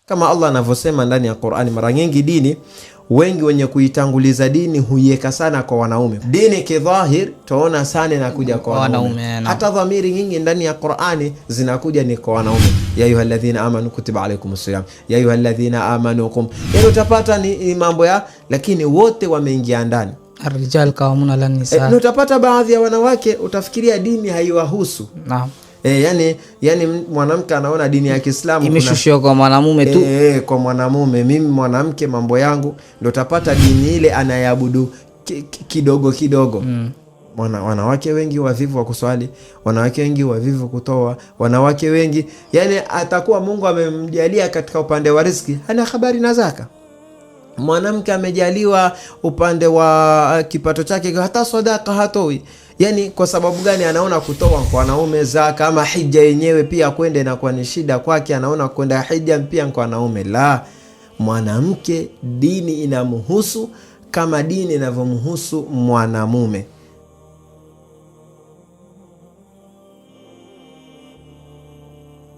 Kama Allah anavyosema ndani ya Qur'ani, mara nyingi dini, wengi wenye kuitanguliza dini huiweka sana kwa wanaume. Dini kidhahir tuona sana inakuja kwa wanaume. Hata dhamiri nyingi ndani ya Qur'ani zinakuja ni kwa wanaume. Ya ayyuhalladhina amanu kutiba alaykumus siyam, ya ayyuhalladhina amanu kum. Yaani utapata ni mambo ya, lakini wote wameingia ndani. Ar-rijal qawwamuna 'ala an-nisa. Utapata baadhi ya wanawake utafikiria dini haiwahusu. Naam. Yani mwanamke anaona dini ya Kiislamu imeshushwa kwa mwanamume tu. Kwa mwanamume, mimi mwanamke mambo yangu, ndio utapata dini ile anayabudu kidogo kidogo. Wanawake wengi wavivu wa kuswali, wanawake wengi wavivu kutoa, wanawake wengi yani atakuwa Mungu amemjalia katika upande wa riziki hana habari na zaka. Mwanamke amejaliwa upande wa kipato chake hata sadaka hatoi. Yani kwa sababu gani? Anaona kutoa kwa wanaume zaka, kama hija yenyewe pia kwende na kwa ni shida kwake, anaona kwenda hija pia kwa wanaume. La, mwanamke dini inamhusu kama dini inavyomhusu mwanamume.